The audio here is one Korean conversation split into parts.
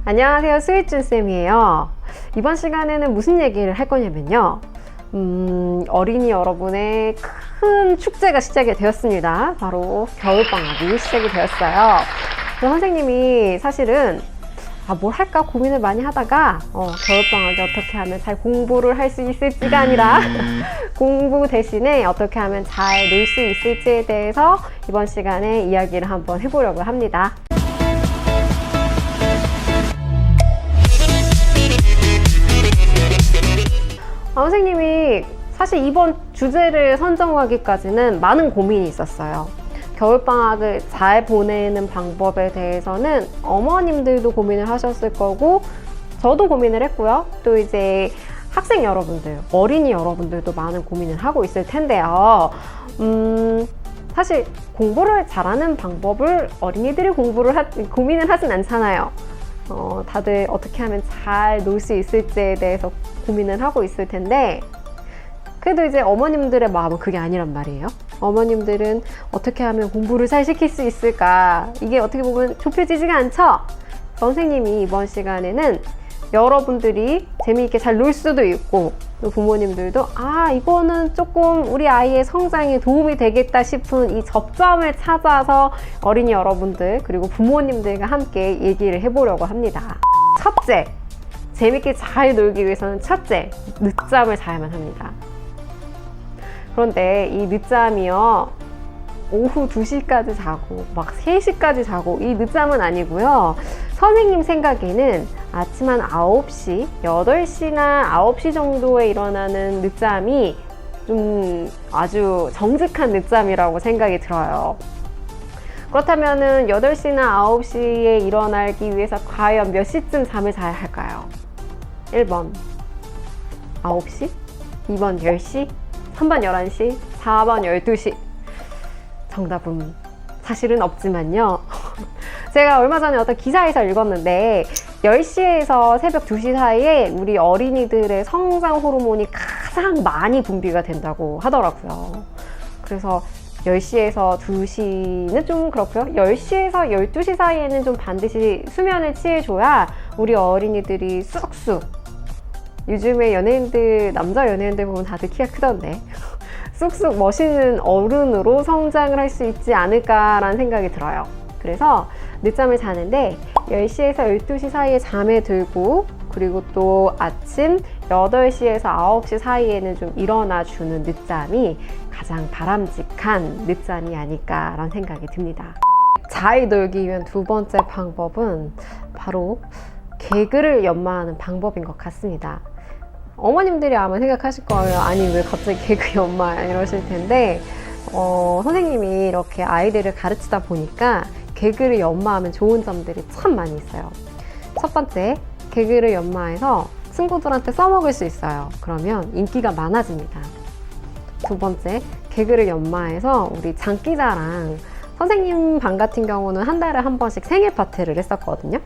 안녕하세요, 스윗준쌤이에요. 이번 시간에는 무슨 얘기를 할 거냐면요. 어린이 여러분의 큰 축제가 시작이 되었습니다. 바로 겨울방학이 시작이 되었어요. 그래서 선생님이 사실은 뭘 할까 고민을 많이 하다가 겨울방학에 어떻게 하면 잘 공부를 할 수 있을지가 아니라 공부 대신에 어떻게 하면 잘 놀 수 있을지에 대해서 이번 시간에 이야기를 한번 해보려고 합니다. 선생님이 사실 이번 주제를 선정하기까지는 많은 고민이 있었어요. 겨울방학을 잘 보내는 방법에 대해서는 어머님들도 고민을 하셨을 거고 저도 고민을 했고요. 또 이제 학생 여러분들, 어린이 여러분들도 많은 고민을 하고 있을 텐데요. 사실 공부를 잘하는 방법을 어린이들이 고민을 하진 않잖아요. 다들 어떻게 하면 잘 놀 수 있을지에 대해서 고민을 하고 있을 텐데, 그래도 이제 어머님들의 마음은 그게 아니란 말이에요. 어머님들은 어떻게 하면 공부를 잘 시킬 수 있을까? 이게 어떻게 보면 좁혀지지가 않죠? 선생님이 이번 시간에는 여러분들이 재미있게 잘 놀 수도 있고, 또 부모님들도 이거는 조금 우리 아이의 성장에 도움이 되겠다 싶은 이 접점을 찾아서 어린이 여러분들 그리고 부모님들과 함께 얘기를 해보려고 합니다. 첫째, 재밌게 잘 놀기 위해서는 첫째, 늦잠을 자야만 합니다. 그런데 이 늦잠이요, 오후 2시까지 자고 막 3시까지 자고 이 늦잠은 아니고요. 선생님 생각에는 아침 한 9시, 8시나 9시 정도에 일어나는 늦잠이 좀 아주 정직한 늦잠이라고 생각이 들어요. 그렇다면은 8시나 9시에 일어나기 위해서 과연 몇 시쯤 잠을 자야 할까요? 1번 9시, 2번 10시, 3번 11시, 4번 12시. 정답은 사실은 없지만요. 제가 얼마 전에 어떤 기사에서 읽었는데 10시에서 새벽 2시 사이에 우리 어린이들의 성장 호르몬이 가장 많이 분비가 된다고 하더라고요. 그래서 10시에서 2시는 좀 그렇고요. 10시에서 12시 사이에는 좀 반드시 수면을 취해줘야 우리 어린이들이 쑥쑥, 요즘에 연예인들, 남자 연예인들 보면 다들 키가 크던데 쑥쑥 멋있는 어른으로 성장을 할 수 있지 않을까라는 생각이 들어요. 그래서 늦잠을 자는데 10시에서 12시 사이에 잠에 들고, 그리고 또 아침 8시에서 9시 사이에는 좀 일어나주는 늦잠이 가장 바람직한 늦잠이 아닐까라는 생각이 듭니다. 잘 놀기 위한 두 번째 방법은 바로 개그를 연마하는 방법인 것 같습니다. 어머님들이 아마 생각하실 거예요. 아니, 왜 갑자기 개그 연마 이러실 텐데, 선생님이 이렇게 아이들을 가르치다 보니까 개그를 연마하면 좋은 점들이 참 많이 있어요. 첫 번째, 개그를 연마해서 친구들한테 써먹을 수 있어요. 그러면 인기가 많아집니다. 두 번째, 개그를 연마해서 우리 장기자랑, 선생님 반 같은 경우는 한 달에 한 번씩 생일 파티를 했었거든요.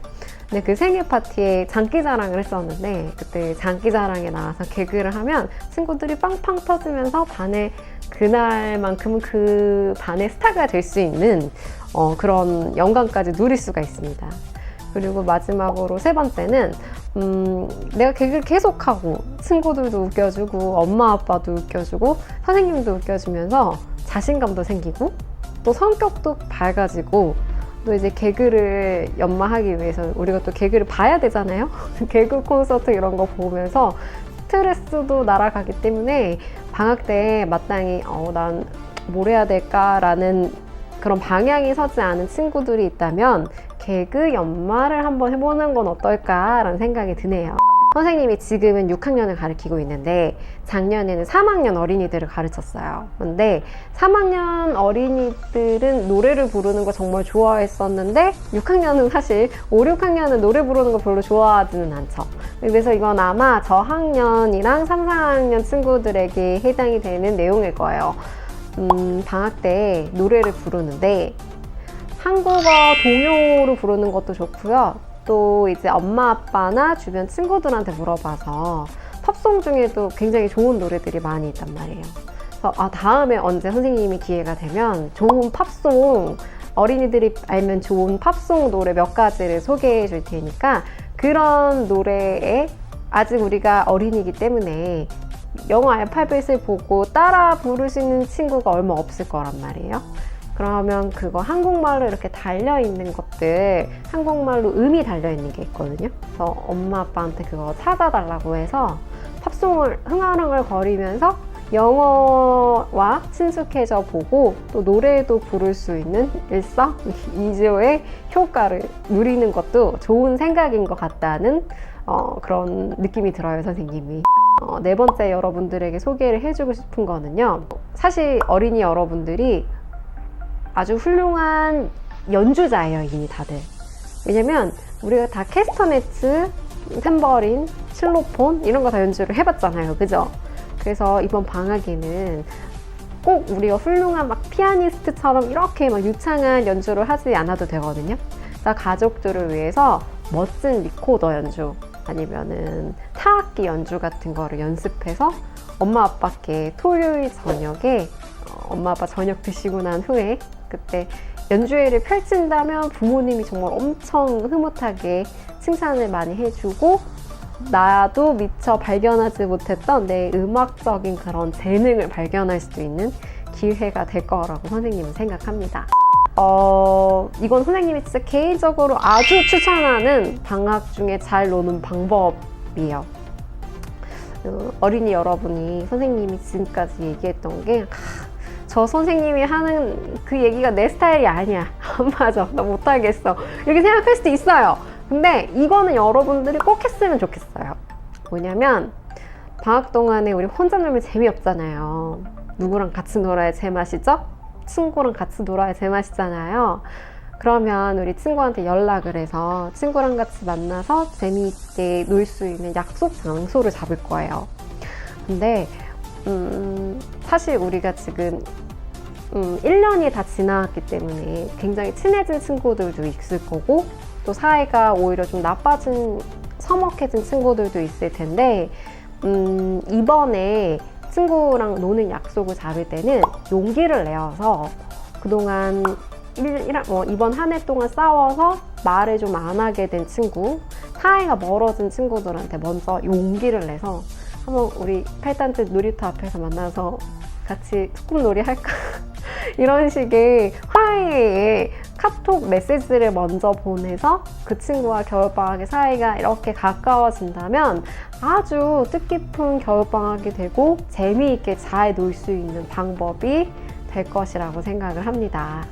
근데 그 생일 파티에 장기자랑을 했었는데, 그때 장기자랑에 나와서 개그를 하면 친구들이 빵빵 터지면서 반에 그날만큼은 그 반의 스타가 될 수 있는 그런 영광까지 누릴 수가 있습니다. 그리고 마지막으로 세 번째는 내가 개그를 계속하고 친구들도 웃겨주고 엄마 아빠도 웃겨주고 선생님도 웃겨주면서 자신감도 생기고 또 성격도 밝아지고, 또 이제 개그를 연마하기 위해서 우리가 또 개그를 봐야 되잖아요. 개그 콘서트 이런 거 보면서 스트레스도 날아가기 때문에 방학 때 마땅히 난 뭘 해야 될까라는 그런 방향이 서지 않은 친구들이 있다면 개그 연마를 한번 해보는 건 어떨까라는 생각이 드네요. 선생님이 지금은 6학년을 가르치고 있는데 작년에는 3학년 어린이들을 가르쳤어요. 근데 3학년 어린이들은 노래를 부르는 거 정말 좋아했었는데 6학년은 사실 5, 6학년은 노래 부르는 거 별로 좋아하지는 않죠. 그래서 이건 아마 저학년이랑 3, 4학년 친구들에게 해당이 되는 내용일 거예요. 방학 때 노래를 부르는데 한국어 동요를 부르는 것도 좋고요. 또 이제 엄마 아빠나 주변 친구들한테 물어봐서 팝송 중에도 굉장히 좋은 노래들이 많이 있단 말이에요. 그래서 다음에 언제 선생님이 기회가 되면 좋은 팝송, 어린이들이 알면 좋은 팝송 노래 몇 가지를 소개해 줄 테니까 그런 노래에 아직 우리가 어린이기 때문에 영어 알파벳을 보고 따라 부르시는 친구가 얼마 없을 거란 말이에요. 그러면 그거 한국말로 이렇게 달려있는 것들, 한국말로 음이 달려있는 게 있거든요. 그래서 엄마 아빠한테 그거 찾아달라고 해서 팝송을 흥얼흥얼 거리면서 영어와 친숙해져 보고 또 노래도 부를 수 있는 일석이조의 효과를 누리는 것도 좋은 생각인 것 같다는 그런 느낌이 들어요, 선생님이. 네 번째 여러분들에게 소개를 해주고 싶은 거는요, 사실 어린이 여러분들이 아주 훌륭한 연주자예요, 이미 다들. 왜냐면 우리가 다 캐스터네츠, 탬버린, 실로폰 이런 거 다 연주를 해봤잖아요, 그죠? 그래서 이번 방학에는 꼭 우리가 훌륭한 막 피아니스트처럼 이렇게 막 유창한 연주를 하지 않아도 되거든요. 그래서 가족들을 위해서 멋진 리코더 연주 아니면은 타악기 연주 같은 거를 연습해서 엄마 아빠께 토요일 저녁에 엄마 아빠 저녁 드시고 난 후에 그때 연주회를 펼친다면 부모님이 정말 엄청 흐뭇하게 칭찬을 많이 해주고 나도 미처 발견하지 못했던 내 음악적인 그런 재능을 발견할 수 있는 기회가 될 거라고 선생님은 생각합니다. 이건 선생님이 진짜 개인적으로 아주 추천하는 방학 중에 잘 노는 방법이에요. 어린이 여러분이 선생님이 지금까지 얘기했던 게 저 선생님이 하는 그 얘기가 내 스타일이 아니야. 안 맞아. 나 못하겠어. 이렇게 생각할 수도 있어요. 근데 이거는 여러분들이 꼭 했으면 좋겠어요. 뭐냐면 방학 동안에 우리 혼자 놀면 재미없잖아요. 누구랑 같이 놀아야 제맛이죠? 친구랑 같이 놀아야 제맛이잖아요. 그러면 우리 친구한테 연락을 해서 친구랑 같이 만나서 재미있게 놀 수 있는 약속 장소를 잡을 거예요. 근데 사실 우리가 지금 1년이 다 지나갔기 때문에 굉장히 친해진 친구들도 있을 거고 또 사이가 오히려 좀 나빠진 서먹해진 친구들도 있을 텐데 이번에 친구랑 노는 약속을 잡을 때는 용기를 내어서 그동안 이번 한 해 동안 싸워서 말을 좀 안 하게 된 친구, 사이가 멀어진 친구들한테 먼저 용기를 내서 한번 우리 팔단지 놀이터 앞에서 만나서 같이 소꿉놀이 할까? 이런 식의 화해의 카톡 메시지를 먼저 보내서 그 친구와 겨울방학의 사이가 이렇게 가까워진다면 아주 뜻깊은 겨울방학이 되고 재미있게 잘 놀 수 있는 방법이 될 것이라고 생각을 합니다.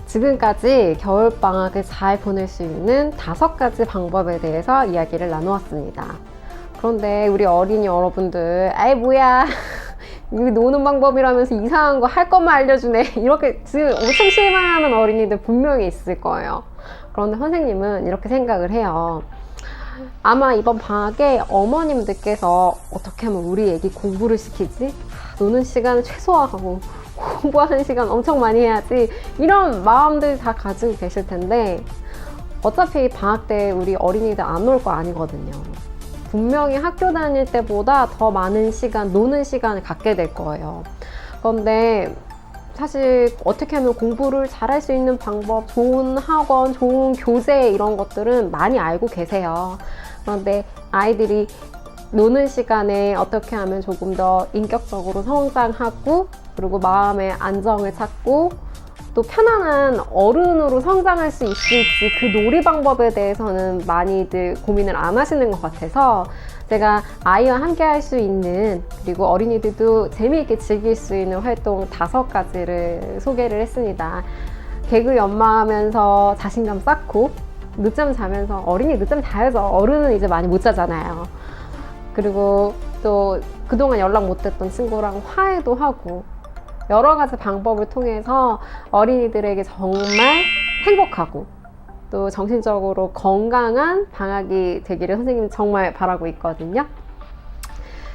지금까지 겨울방학을 잘 보낼 수 있는 5가지 방법에 대해서 이야기를 나누었습니다. 그런데 우리 어린이 여러분들, 아이 뭐야 이거 노는 방법이라면서 이상한 거 할 것만 알려주네 이렇게 지금 엄청 실망하는 어린이들 분명히 있을 거예요. 그런데 선생님은 이렇게 생각을 해요. 아마 이번 방학에 어머님들께서 어떻게 하면 우리 애기 공부를 시키지? 노는 시간을 최소화하고 공부하는 시간 엄청 많이 해야지 이런 마음들 다 가지고 계실 텐데 어차피 방학 때 우리 어린이들 안 올 거 아니거든요. 분명히 학교 다닐 때보다 더 많은 시간, 노는 시간을 갖게 될 거예요. 그런데 사실 어떻게 하면 공부를 잘할 수 있는 방법, 좋은 학원, 좋은 교재 이런 것들은 많이 알고 계세요. 그런데 아이들이 노는 시간에 어떻게 하면 조금 더 인격적으로 성장하고 그리고 마음의 안정을 찾고 또 편안한 어른으로 성장할 수 있을지 그 놀이 방법에 대해서는 많이들 고민을 안 하시는 것 같아서 제가 아이와 함께 할 수 있는 그리고 어린이들도 재미있게 즐길 수 있는 활동 5가지를 소개를 했습니다. 개그 연마하면서 자신감 쌓고 늦잠 자면서 어린이 늦잠 자야죠. 어른은 이제 많이 못 자잖아요. 그리고 또 그동안 연락 못했던 친구랑 화해도 하고 여러 가지 방법을 통해서 어린이들에게 정말 행복하고 또 정신적으로 건강한 방학이 되기를 선생님 정말 바라고 있거든요.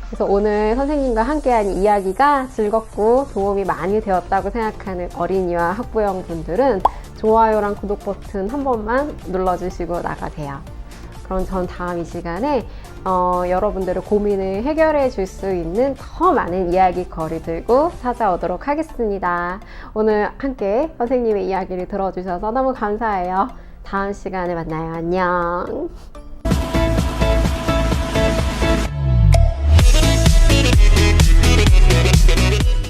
그래서 오늘 선생님과 함께한 이야기가 즐겁고 도움이 많이 되었다고 생각하는 어린이와 학부형 분들은 좋아요랑 구독 버튼 한 번만 눌러주시고 나가세요. 그럼 전 다음 이 시간에 여러분들의 고민을 해결해 줄 수 있는 더 많은 이야기거리 들고 찾아오도록 하겠습니다. 오늘 함께 선생님의 이야기를 들어주셔서 너무 감사해요. 다음 시간에 만나요. 안녕.